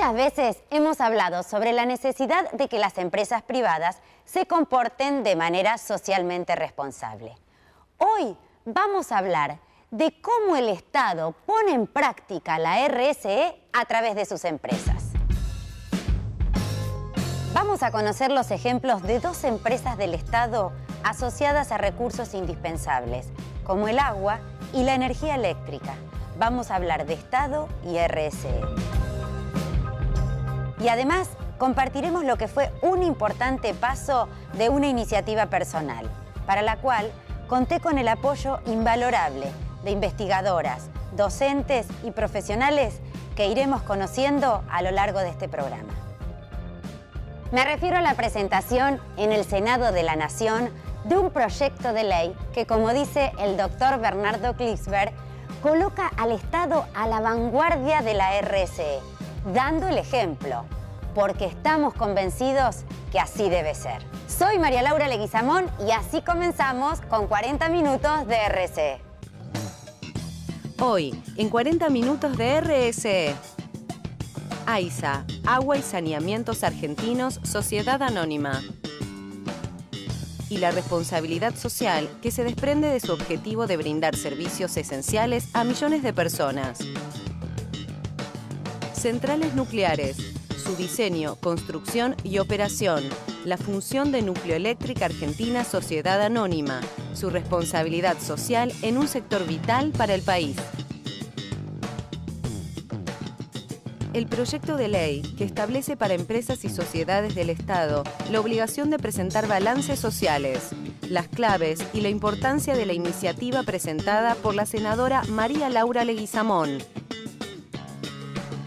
Muchas veces hemos hablado sobre la necesidad de que las empresas privadas se comporten de manera socialmente responsable. Hoy vamos a hablar de cómo el Estado pone en práctica la RSE a través de sus empresas. Vamos a conocer los ejemplos de dos empresas del Estado asociadas a recursos indispensables, como el agua y la energía eléctrica. Vamos a hablar de Estado y RSE. Y además, compartiremos lo que fue un importante paso de una iniciativa personal, para la cual conté con el apoyo invalorable de investigadoras, docentes y profesionales que iremos conociendo a lo largo de este programa. Me refiero a la presentación en el Senado de la Nación de un proyecto de ley que, como dice el doctor Bernardo Klicksberg, coloca al Estado a la vanguardia de la RSE, dando el ejemplo, porque estamos convencidos que así debe ser. Soy María Laura Leguizamón y así comenzamos con 40 minutos de RSE. Hoy, en 40 minutos de RSE. AISA, Agua y Saneamientos Argentinos, Sociedad Anónima. Y la responsabilidad social que se desprende de su objetivo de brindar servicios esenciales a millones de personas. Centrales nucleares, su diseño, construcción y operación, la función de Nucleoeléctrica Argentina Sociedad Anónima, su responsabilidad social en un sector vital para el país. El proyecto de ley que establece para empresas y sociedades del Estado la obligación de presentar balances sociales, las claves y la importancia de la iniciativa presentada por la senadora María Laura Leguizamón.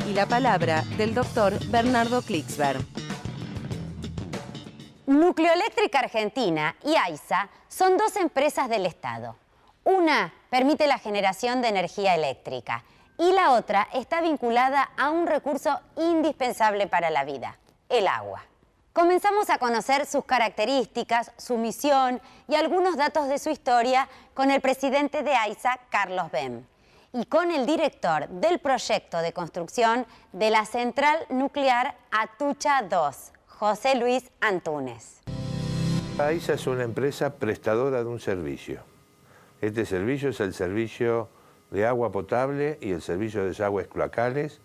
Y la palabra del doctor Bernardo Klicksberg. Nucleoeléctrica Argentina y AISA son dos empresas del Estado. Una permite la generación de energía eléctrica y la otra está vinculada a un recurso indispensable para la vida, el agua. Comenzamos a conocer sus características, su misión y algunos datos de su historia con el presidente de AISA, Carlos Bem, y con el director del proyecto de construcción de la central nuclear Atucha 2, José Luis Antúnez. AISA es una empresa prestadora de un servicio. Este servicio es el servicio de agua potable y el servicio de desagües cloacales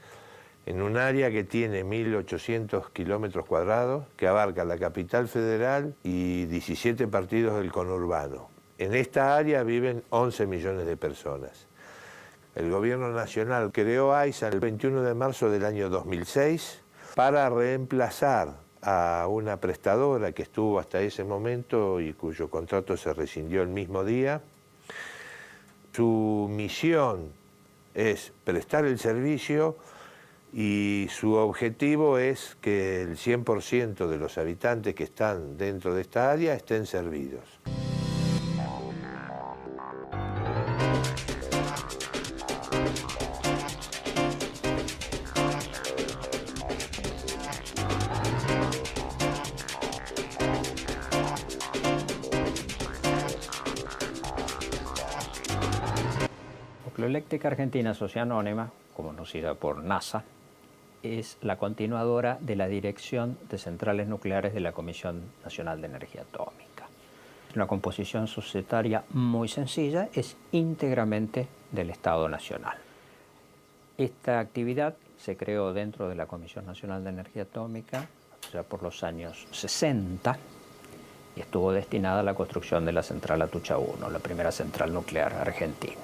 en un área que tiene 1.800 kilómetros cuadrados, que abarca la capital federal y 17 partidos del conurbano. En esta área viven 11 millones de personas. El gobierno nacional creó AISA el 21 de marzo del año 2006 para reemplazar a una prestadora que estuvo hasta ese momento y cuyo contrato se rescindió el mismo día. Su misión es prestar el servicio y su objetivo es que el 100% de los habitantes que están dentro de esta área estén servidos. Nucleoeléctrica Argentina Sociedad Anónima, conocida por NASA, es la continuadora de la Dirección de Centrales Nucleares de la Comisión Nacional de Energía Atómica. Es una composición societaria muy sencilla, es íntegramente del Estado Nacional. Esta actividad se creó dentro de la Comisión Nacional de Energía Atómica ya por los años 60 y estuvo destinada a la construcción de la central Atucha 1, la primera central nuclear argentina.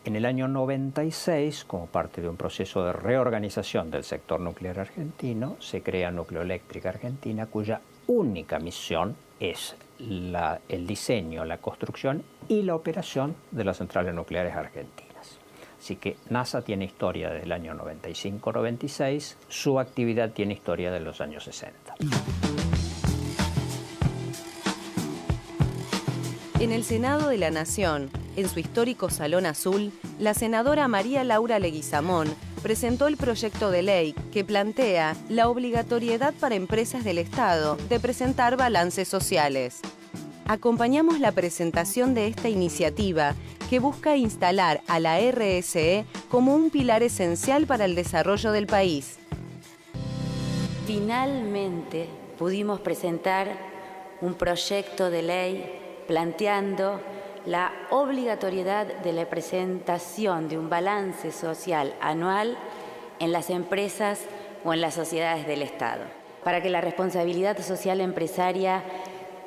En el año 96, como parte de un proceso de reorganización del sector nuclear argentino, se crea Nucleoeléctrica Argentina, cuya única misión es el diseño, la construcción y la operación de las centrales nucleares argentinas. Así que NASA tiene historia desde el año 95-96, su actividad tiene historia de los años 60. En el Senado de la Nación, en su histórico Salón Azul, la senadora María Laura Leguizamón presentó el proyecto de ley que plantea la obligatoriedad para empresas del Estado de presentar balances sociales. Acompañamos la presentación de esta iniciativa que busca instalar a la RSE como un pilar esencial para el desarrollo del país. finalmente pudimos presentar un proyecto de ley planteando la obligatoriedad de la presentación de un balance social anual en las empresas o en las sociedades del Estado, para que la responsabilidad social empresaria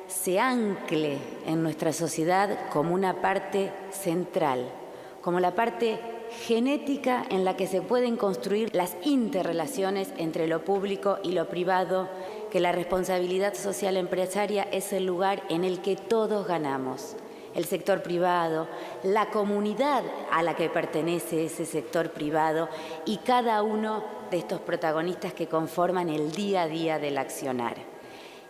se ancle en nuestra sociedad como una parte central, como la parte genética en la que se pueden construir las interrelaciones entre lo público y lo privado, que la responsabilidad social empresaria es el lugar en el que todos ganamos. El sector privado, la comunidad a la que pertenece ese sector privado y cada uno de estos protagonistas que conforman el día a día del accionar.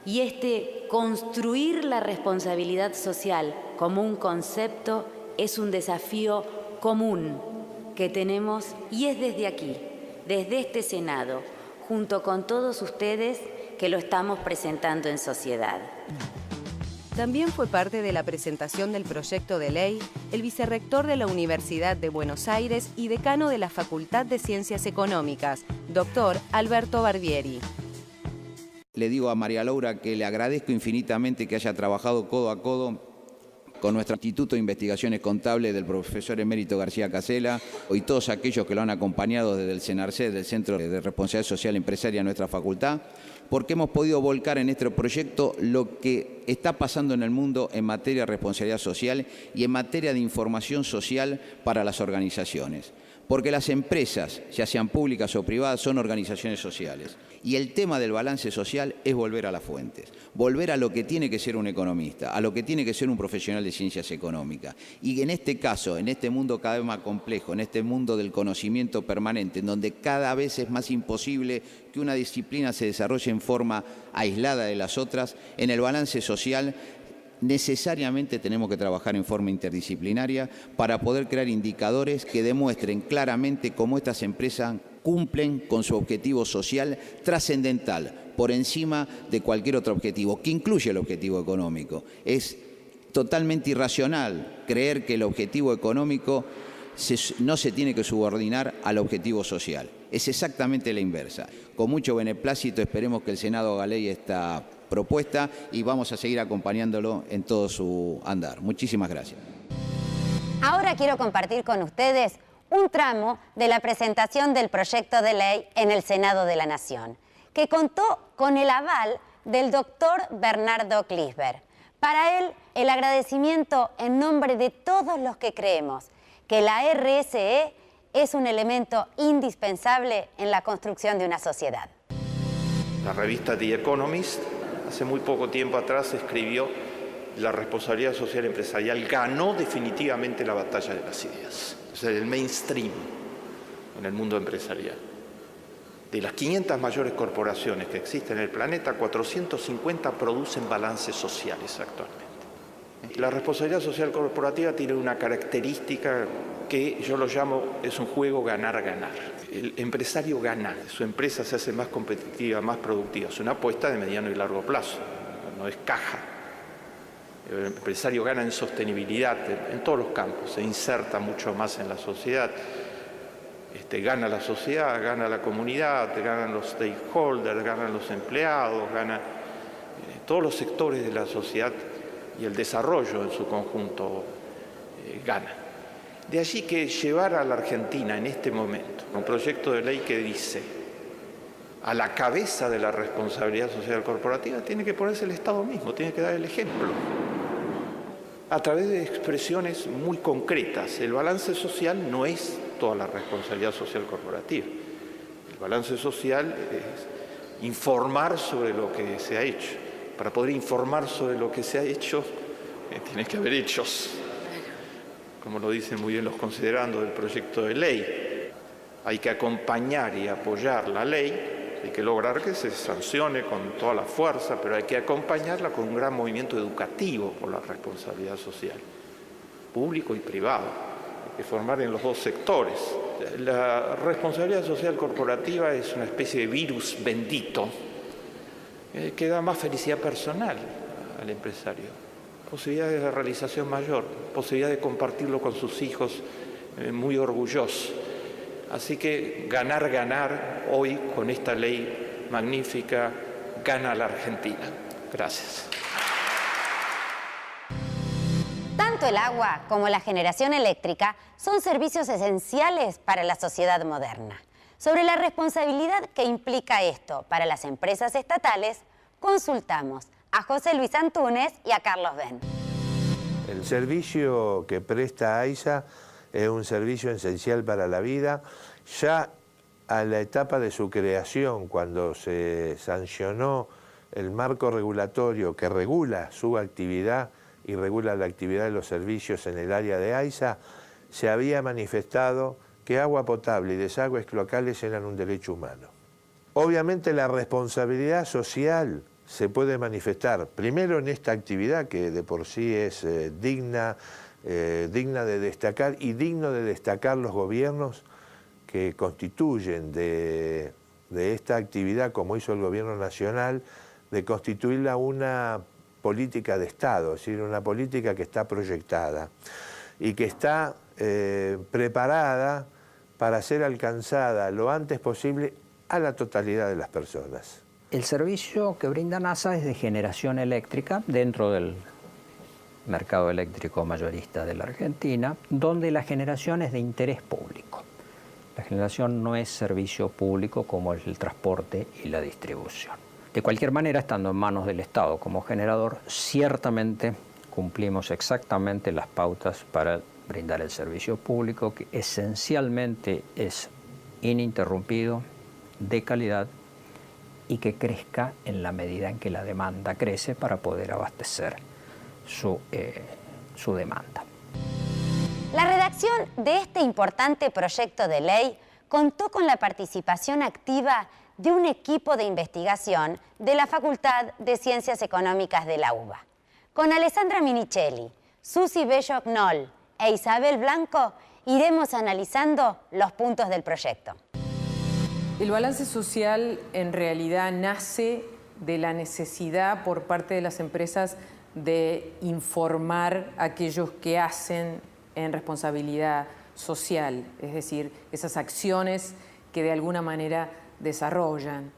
Y construir la responsabilidad social como un concepto es un desafío común que tenemos y es desde aquí, desde este Senado, junto con todos ustedes que lo estamos presentando en sociedad. También fue parte de la presentación del proyecto de ley el vicerrector de la Universidad de Buenos Aires y decano de la Facultad de Ciencias Económicas, doctor Alberto Barbieri. Le digo a María Laura que le agradezco infinitamente que haya trabajado codo a codo con nuestro Instituto de Investigaciones Contables del profesor emérito García Casella y todos aquellos que lo han acompañado desde el CENARCED, del Centro de Responsabilidad Social Empresaria de nuestra facultad, porque hemos podido volcar en este proyecto lo que está pasando en el mundo en materia de responsabilidad social y en materia de información social para las organizaciones. Porque las empresas, ya sean públicas o privadas, son organizaciones sociales. Y el tema del balance social es volver a las fuentes, volver a lo que tiene que ser un economista, a lo que tiene que ser un profesional de ciencias económicas. Y en este caso, en este mundo cada vez más complejo, en este mundo del conocimiento permanente, en donde cada vez es más imposible que una disciplina se desarrolle en forma aislada de las otras, en el balance social necesariamente tenemos que trabajar en forma interdisciplinaria para poder crear indicadores que demuestren claramente cómo estas empresas cumplen con su objetivo social trascendental, por encima de cualquier otro objetivo, que incluye el objetivo económico. Es totalmente irracional creer que el objetivo económico no se tiene que subordinar al objetivo social. Es exactamente la inversa. Con mucho beneplácito esperemos que el Senado haga ley esta propuesta y vamos a seguir acompañándolo en todo su andar. Muchísimas gracias. Ahora quiero compartir con ustedes un tramo de la presentación del proyecto de ley en el Senado de la Nación, que contó con el aval del doctor Bernardo Klinsberg. Para él, el agradecimiento en nombre de todos los que creemos que la RSE es un elemento indispensable en la construcción de una sociedad. La revista The Economist hace muy poco tiempo atrás escribió: la responsabilidad social empresarial ganó definitivamente la batalla de las ideas. O sea, el mainstream en el mundo empresarial. De las 500 mayores corporaciones que existen en el planeta, 450 producen balances sociales actualmente. La responsabilidad social corporativa tiene una característica que yo lo llamo, es un juego ganar-ganar. El empresario gana, su empresa se hace más competitiva, más productiva. Es una apuesta de mediano y largo plazo, no es caja. El empresario gana en sostenibilidad en todos los campos, se inserta mucho más en la sociedad. Gana la sociedad, gana la comunidad, ganan los stakeholders, ganan los empleados, ganan todos los sectores de la sociedad y el desarrollo en su conjunto gana. De allí que llevar a la Argentina en este momento un proyecto de ley que dice a la cabeza de la responsabilidad social corporativa tiene que ponerse el Estado mismo, tiene que dar el ejemplo a través de expresiones muy concretas. El balance social no es toda la responsabilidad social corporativa. El balance social es informar sobre lo que se ha hecho. Para poder informar sobre lo que se ha hecho, tiene que haber hechos, como lo dicen muy bien los considerandos del proyecto de ley. Hay que acompañar y apoyar la ley, hay que lograr que se sancione con toda la fuerza, pero hay que acompañarla con un gran movimiento educativo por la responsabilidad social, público y privado. Hay que formar en los dos sectores. La responsabilidad social corporativa es una especie de virus bendito que da más felicidad personal al empresario, posibilidades de realización mayor, posibilidad de compartirlo con sus hijos muy orgullosos. Así que ganar, ganar, hoy con esta ley magnífica, gana la Argentina. Gracias. Tanto el agua como la generación eléctrica son servicios esenciales para la sociedad moderna. Sobre la responsabilidad que implica esto para las empresas estatales, consultamos a José Luis Antúnez y a Carlos Ben. El servicio que presta AISA es un servicio esencial para la vida. Ya a la etapa de su creación, cuando se sancionó el marco regulatorio que regula su actividad y regula la actividad de los servicios en el área de AISA, se había manifestado que agua potable y desagües cloacales eran un derecho humano. Obviamente la responsabilidad social se puede manifestar primero en esta actividad que de por sí es digna de destacar y digno de destacar los gobiernos que constituyen de esta actividad, como hizo el gobierno nacional, de constituirla una política de Estado, es decir, una política que está proyectada y que está preparada para ser alcanzada lo antes posible a la totalidad de las personas. El servicio que brinda NASA es de generación eléctrica dentro del mercado eléctrico mayorista de la Argentina, donde la generación es de interés público. La generación no es servicio público como es el transporte y la distribución. De cualquier manera, estando en manos del Estado como generador, ciertamente cumplimos exactamente las pautas para brindar el servicio público, que esencialmente es ininterrumpido, de calidad y que crezca en la medida en que la demanda crece para poder abastecer su demanda. La redacción de este importante proyecto de ley contó con la participación activa de un equipo de investigación de la Facultad de Ciencias Económicas de la UBA. Con Alessandra Minichelli, Susi Bello-Knoll e Isabel Blanco iremos analizando los puntos del proyecto. El balance social en realidad nace de la necesidad por parte de las empresas de informar a aquellos que hacen en responsabilidad social, es decir, esas acciones que de alguna manera desarrollan.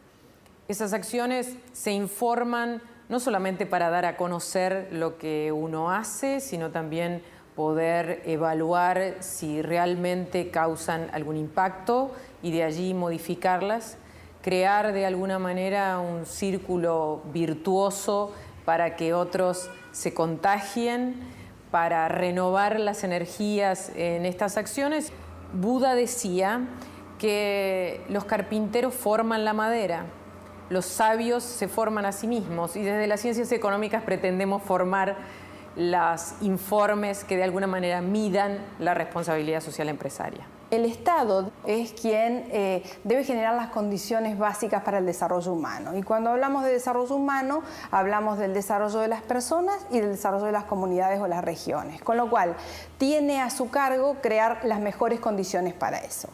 Esas acciones se informan no solamente para dar a conocer lo que uno hace, sino también poder evaluar si realmente causan algún impacto y de allí modificarlas, crear de alguna manera un círculo virtuoso para que otros se contagien, para renovar las energías en estas acciones. Buda decía que los carpinteros forman la madera, los sabios se forman a sí mismos y desde las ciencias económicas pretendemos formar los informes que de alguna manera midan la responsabilidad social empresaria. El Estado es quien debe generar las condiciones básicas para el desarrollo humano. Y cuando hablamos de desarrollo humano, hablamos del desarrollo de las personas y del desarrollo de las comunidades o las regiones. Con lo cual, tiene a su cargo crear las mejores condiciones para eso.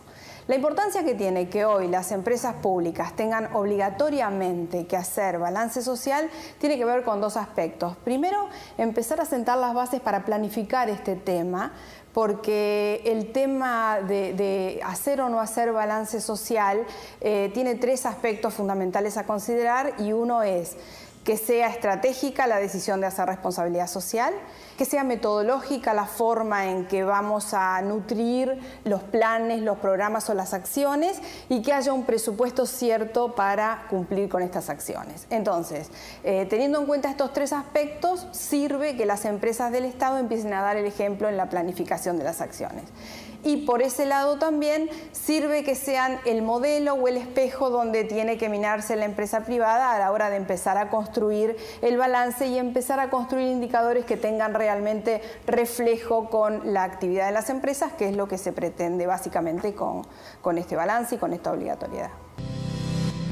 La importancia que tiene que hoy las empresas públicas tengan obligatoriamente que hacer balance social tiene que ver con dos aspectos. Primero, empezar a sentar las bases para planificar este tema, porque el tema de hacer o no hacer balance social tiene tres aspectos fundamentales a considerar y uno es que sea estratégica la decisión de hacer responsabilidad social, que sea metodológica la forma en que vamos a nutrir los planes, los programas o las acciones y que haya un presupuesto cierto para cumplir con estas acciones. Entonces, teniendo en cuenta estos tres aspectos, sirve que las empresas del Estado empiecen a dar el ejemplo en la planificación de las acciones. Y por ese lado también sirve que sean el modelo o el espejo donde tiene que minarse la empresa privada a la hora de empezar a construir el balance y empezar a construir indicadores que tengan realmente reflejo con la actividad de las empresas, que es lo que se pretende básicamente con este balance y con esta obligatoriedad.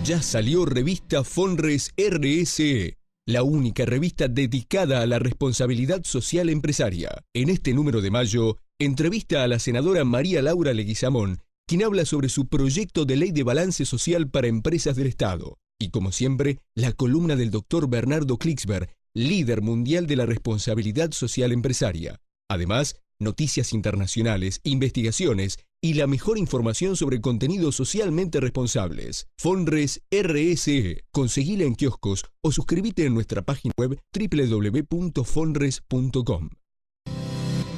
Ya salió revista Fonres RSE, la única revista dedicada a la responsabilidad social empresaria. En este número de mayo, entrevista a la senadora María Laura Leguizamón, quien habla sobre su proyecto de ley de balance social para empresas del Estado. Y como siempre, la columna del doctor Bernardo Klicksberg, líder mundial de la responsabilidad social empresaria. Además, noticias internacionales, investigaciones y la mejor información sobre contenidos socialmente responsables. Fonres RSE. Conseguila en kioscos o suscríbete en nuestra página web www.fonres.com.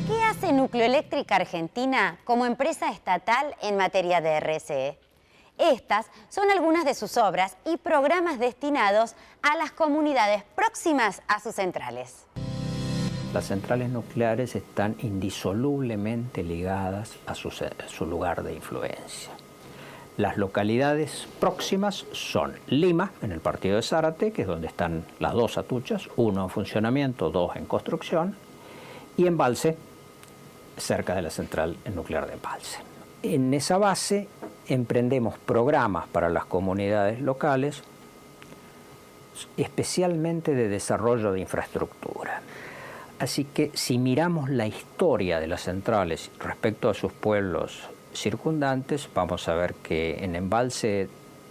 ¿Qué hace Nucleoeléctrica Argentina como empresa estatal en materia de RSE? Estas son algunas de sus obras y programas destinados a las comunidades próximas a sus centrales. Las centrales nucleares están indisolublemente ligadas a su lugar de influencia. Las localidades próximas son Lima, en el partido de Zárate, que es donde están las dos atuchas, uno en funcionamiento, dos en construcción, y Embalse, cerca de la central nuclear de Embalse. En esa base emprendemos programas para las comunidades locales, especialmente de desarrollo de infraestructura. Así que si miramos la historia de las centrales respecto a sus pueblos circundantes, vamos a ver que en Embalse,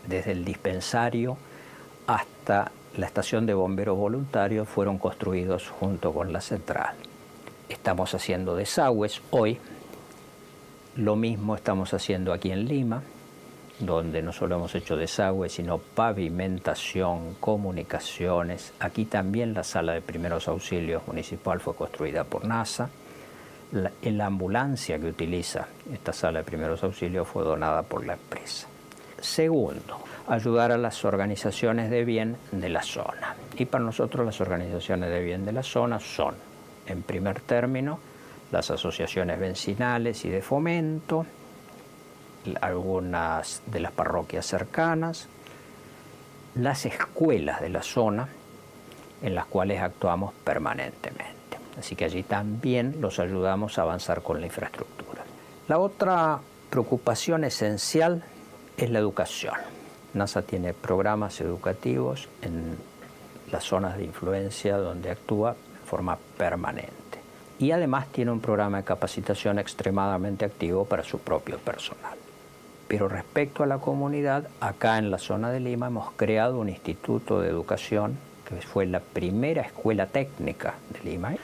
desde el dispensario hasta la estación de bomberos voluntarios, fueron construidos junto con la central. Estamos haciendo desagües hoy. Lo mismo estamos haciendo aquí en Lima, donde no solo hemos hecho desagües, sino pavimentación, comunicaciones. Aquí también la sala de primeros auxilios municipal fue construida por NASA. La ambulancia que utiliza esta sala de primeros auxilios fue donada por la empresa. Segundo, ayudar a las organizaciones de bien de la zona. Y para nosotros las organizaciones de bien de la zona son, en primer término, las asociaciones vecinales y de fomento, algunas de las parroquias cercanas, las escuelas de la zona en las cuales actuamos permanentemente. Así que allí también los ayudamos a avanzar con la infraestructura. La otra preocupación esencial es la educación. NASA tiene programas educativos en las zonas de influencia donde actúa de forma permanente. Y además tiene un programa de capacitación extremadamente activo para su propio personal. Pero respecto a la comunidad, acá en la zona de Lima hemos creado un instituto de educación que fue la primera escuela técnica de Lima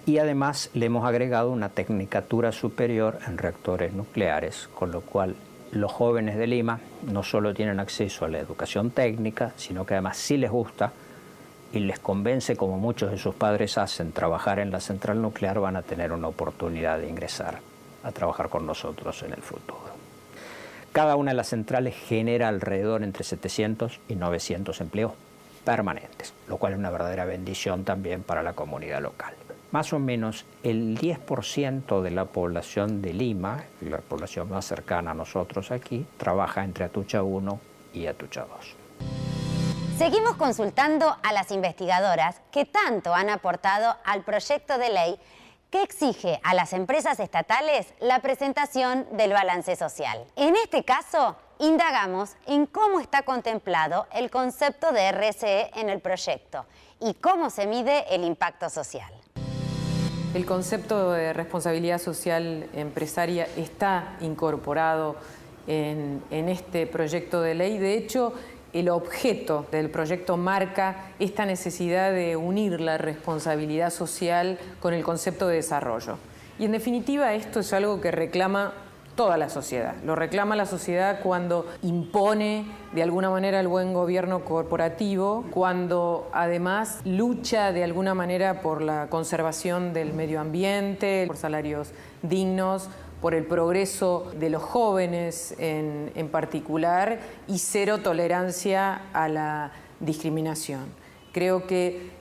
y además le hemos agregado una tecnicatura superior en reactores nucleares, con lo cual los jóvenes de Lima no solo tienen acceso a la educación técnica, sino que además sí les gusta y les convence, como muchos de sus padres hacen, trabajar en la central nuclear, van a tener una oportunidad de ingresar a trabajar con nosotros en el futuro. Cada una de las centrales genera alrededor entre 700 y 900 empleos permanentes, lo cual es una verdadera bendición también para la comunidad local. Más o menos el 10% de la población de Lima, la población más cercana a nosotros aquí, trabaja entre Atucha 1 y Atucha 2. Seguimos consultando a las investigadoras que tanto han aportado al proyecto de ley que exige a las empresas estatales la presentación del balance social. En este caso, indagamos en cómo está contemplado el concepto de RSE en el proyecto y cómo se mide el impacto social. El concepto de responsabilidad social empresaria está incorporado en este proyecto de ley. De hecho, el objeto del proyecto marca esta necesidad de unir la responsabilidad social con el concepto de desarrollo. Y en definitiva esto es algo que reclama toda la sociedad. Lo reclama la sociedad cuando impone de alguna manera el buen gobierno corporativo, cuando además lucha de alguna manera por la conservación del medio ambiente, por salarios dignos, por el progreso de los jóvenes en particular y cero tolerancia a la discriminación. Creo que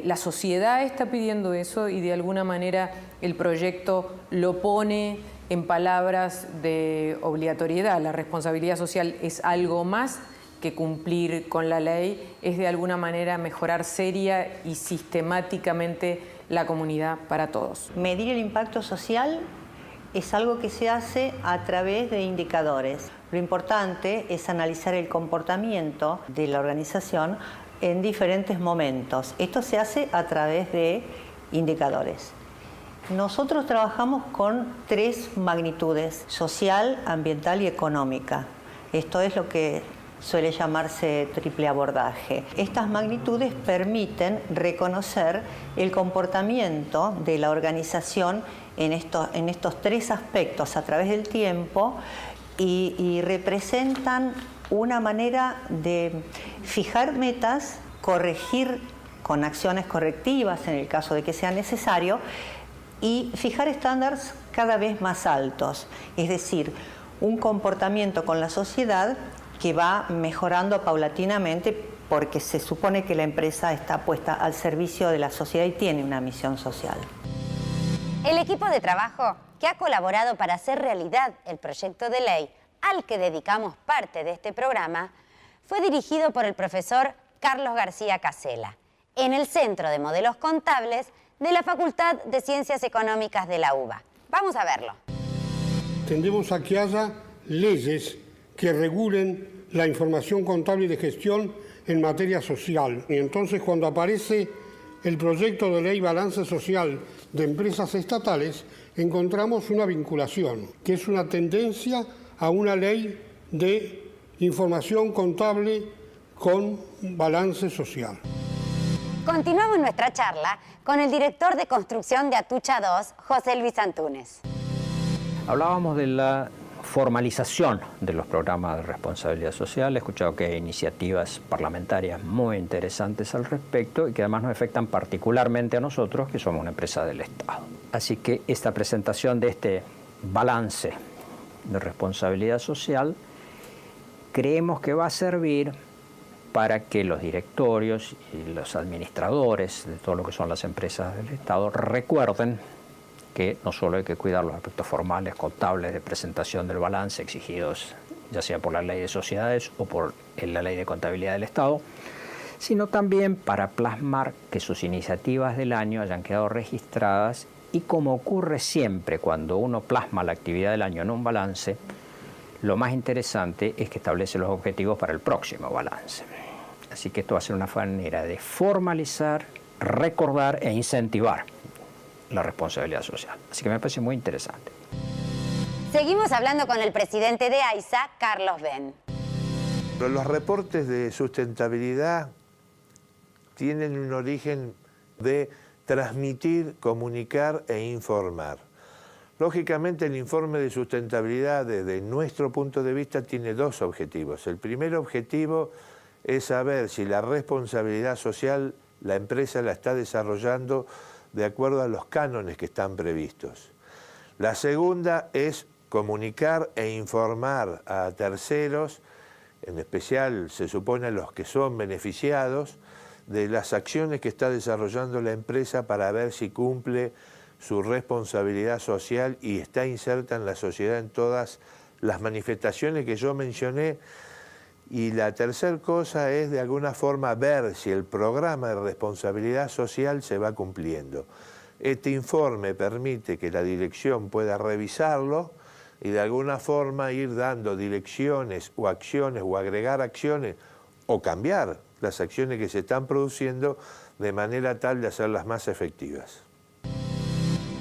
la sociedad está pidiendo eso y de alguna manera el proyecto lo pone en palabras de obligatoriedad. La responsabilidad social es algo más que cumplir con la ley, es de alguna manera mejorar seria y sistemáticamente la comunidad para todos. Medir el impacto social es algo que se hace a través de indicadores. Lo importante es analizar el comportamiento de la organización en diferentes momentos. Esto se hace a través de indicadores. Nosotros trabajamos con 3 magnitudes: social, ambiental y económica. Esto es lo que suele llamarse triple abordaje. Estas magnitudes permiten reconocer el comportamiento de la organización en estos tres aspectos a través del tiempo y representan una manera de fijar metas, corregir con acciones correctivas en el caso de que sea necesario y fijar estándares cada vez más altos, es decir, un comportamiento con la sociedad que va mejorando paulatinamente porque se supone que la empresa está puesta al servicio de la sociedad y tiene una misión social. El equipo de trabajo que ha colaborado para hacer realidad el proyecto de ley al que dedicamos parte de este programa fue dirigido por el profesor Carlos García Casela, en el Centro de Modelos Contables de la Facultad de Ciencias Económicas de la UBA. Vamos a verlo. Tendemos a que haya leyes que regulen la información contable y de gestión en materia social. Y entonces cuando aparece el proyecto de ley Balance Social de Empresas Estatales, encontramos una vinculación, que es una tendencia a una ley de información contable con balance social. Continuamos nuestra charla con el director de construcción de Atucha 2, José Luis Antúnez. Hablábamos de la formalización de los programas de responsabilidad social. He escuchado que hay iniciativas parlamentarias muy interesantes al respecto y que además nos afectan particularmente a nosotros, que somos una empresa del Estado. Así que esta presentación de este balance de responsabilidad social creemos que va a servir para que los directorios y los administradores de todo lo que son las empresas del Estado recuerden que no solo hay que cuidar los aspectos formales, contables, de presentación del balance exigidos ya sea por la ley de sociedades o por la ley de contabilidad del Estado, sino también para plasmar que sus iniciativas del año hayan quedado registradas y, como ocurre siempre cuando uno plasma la actividad del año en un balance, lo más interesante es que establece los objetivos para el próximo balance. Así que esto va a ser una manera de formalizar, recordar e incentivar la responsabilidad social. Así que me parece muy interesante. Seguimos hablando con el presidente de AISA, Carlos Ben. Los reportes de sustentabilidad tienen un origen de transmitir, comunicar e informar. Lógicamente, el informe de sustentabilidad, desde nuestro punto de vista, tiene dos objetivos. El primer objetivo es saber si la responsabilidad social la empresa la está desarrollando de acuerdo a los cánones que están previstos. La segunda es comunicar e informar a terceros, en especial se supone a los que son beneficiados, de las acciones que está desarrollando la empresa para ver si cumple su responsabilidad social y está inserta en la sociedad en todas las manifestaciones que yo mencioné. Y la tercera cosa es, de alguna forma, ver si el programa de responsabilidad social se va cumpliendo. Este informe permite que la dirección pueda revisarlo y de alguna forma ir dando direcciones o acciones o agregar acciones o cambiar las acciones que se están produciendo de manera tal de hacerlas más efectivas.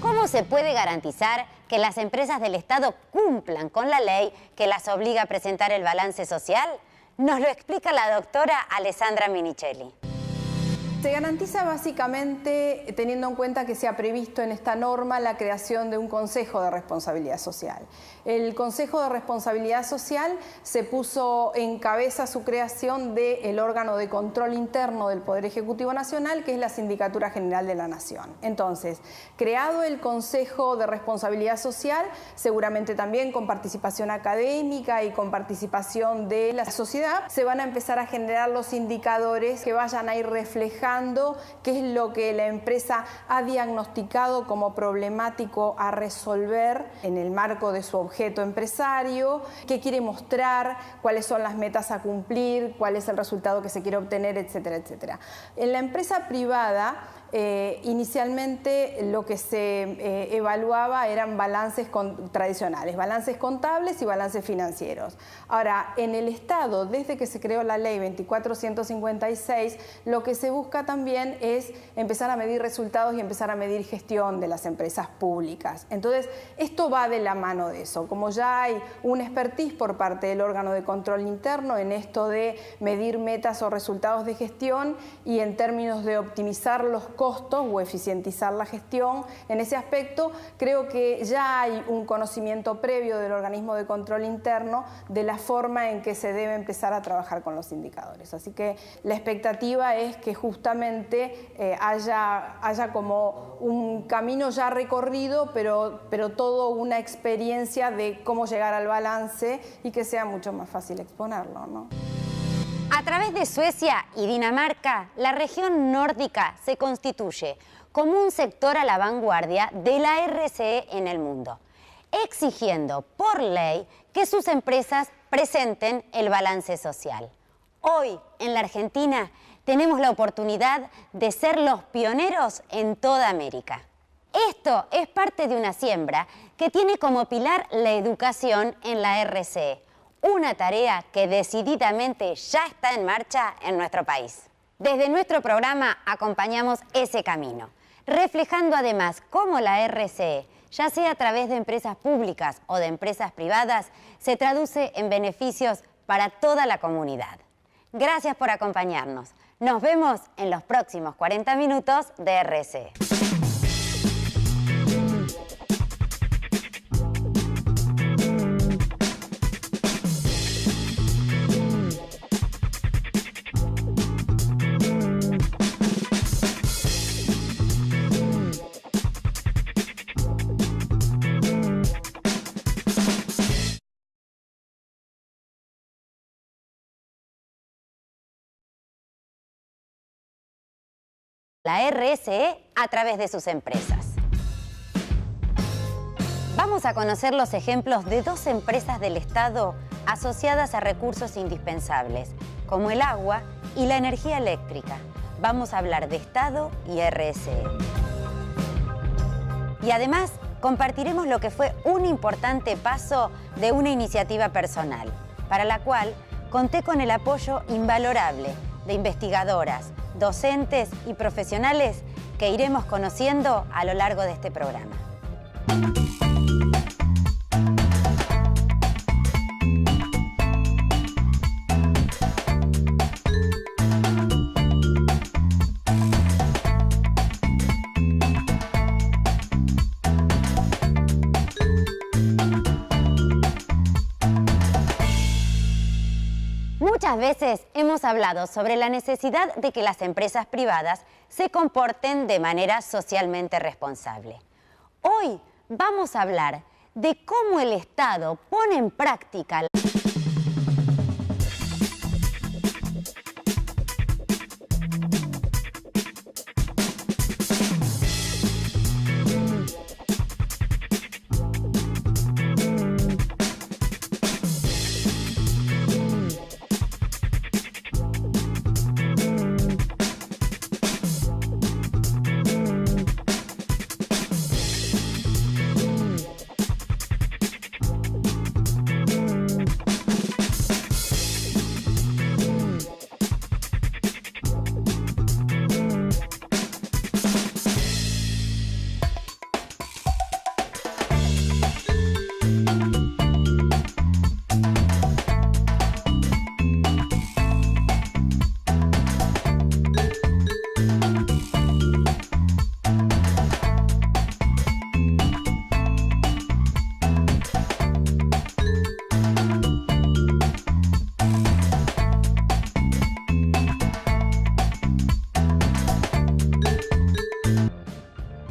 ¿Cómo se puede garantizar que las empresas del Estado cumplan con la ley que las obliga a presentar el balance social? Nos lo explica la doctora Alessandra Minichelli. Se garantiza básicamente teniendo en cuenta que se ha previsto en esta norma la creación de un Consejo de Responsabilidad Social. El Consejo de Responsabilidad Social se puso en cabeza su creación del órgano de control interno del Poder Ejecutivo Nacional, que es la Sindicatura General de la Nación. Entonces, creado el Consejo de Responsabilidad Social, seguramente también con participación académica y con participación de la sociedad, se van a empezar a generar los indicadores que vayan a ir reflejando qué es lo que la empresa ha diagnosticado como problemático a resolver en el marco de su objeto empresario, qué quiere mostrar, cuáles son las metas a cumplir, cuál es el resultado que se quiere obtener, etcétera, etcétera. En la empresa privada, inicialmente lo que se evaluaba eran balances tradicionales, balances contables y balances financieros. Ahora, en el Estado, desde que se creó la ley 24.156, lo que se busca acá también es empezar a medir resultados y empezar a medir gestión de las empresas públicas. Entonces, esto va de la mano de eso. Como ya hay un expertise por parte del órgano de control interno en esto de medir metas o resultados de gestión y en términos de optimizar los costos o eficientizar la gestión, en ese aspecto creo que ya hay un conocimiento previo del organismo de control interno de la forma en que se debe empezar a trabajar con los indicadores. Así que la expectativa es que justamente haya como un camino ya recorrido, pero todo una experiencia de cómo llegar al balance y que sea mucho más fácil exponerlo, ¿no? A través de Suecia y Dinamarca, la región nórdica se constituye como un sector a la vanguardia de la RCE en el mundo, exigiendo por ley que sus empresas presenten el balance social. Hoy, en la Argentina, tenemos la oportunidad de ser los pioneros en toda América. Esto es parte de una siembra que tiene como pilar la educación en la RCE, una tarea que decididamente ya está en marcha en nuestro país. Desde nuestro programa acompañamos ese camino, reflejando además cómo la RCE, ya sea a través de empresas públicas o de empresas privadas, se traduce en beneficios para toda la comunidad. Gracias por acompañarnos. Nos vemos en los próximos 40 minutos de RCE. La RCE a través de sus empresas. Vamos a conocer los ejemplos de dos empresas del Estado asociadas a recursos indispensables, como el agua y la energía eléctrica. Vamos a hablar de Estado y RCE. Y además compartiremos lo que fue un importante paso de una iniciativa personal, para la cual conté con el apoyo invalorable de investigadoras, docentes y profesionales que iremos conociendo a lo largo de este programa. Muchas veces hemos hablado sobre la necesidad de que las empresas privadas se comporten de manera socialmente responsable. Hoy vamos a hablar de cómo el Estado pone en práctica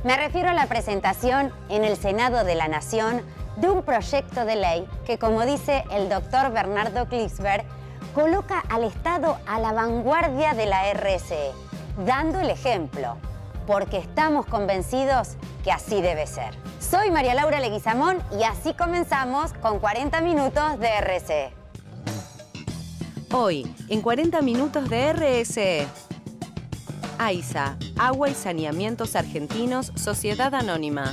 Me refiero a la presentación en el Senado de la Nación de un proyecto de ley que, como dice el doctor Bernardo Klicksberg, coloca al Estado a la vanguardia de la RCE, dando el ejemplo, porque estamos convencidos que así debe ser. Soy María Laura Leguizamón y así comenzamos con 40 minutos de RCE. Hoy, en 40 minutos de RCE. AISA, Agua y Saneamientos Argentinos, Sociedad Anónima.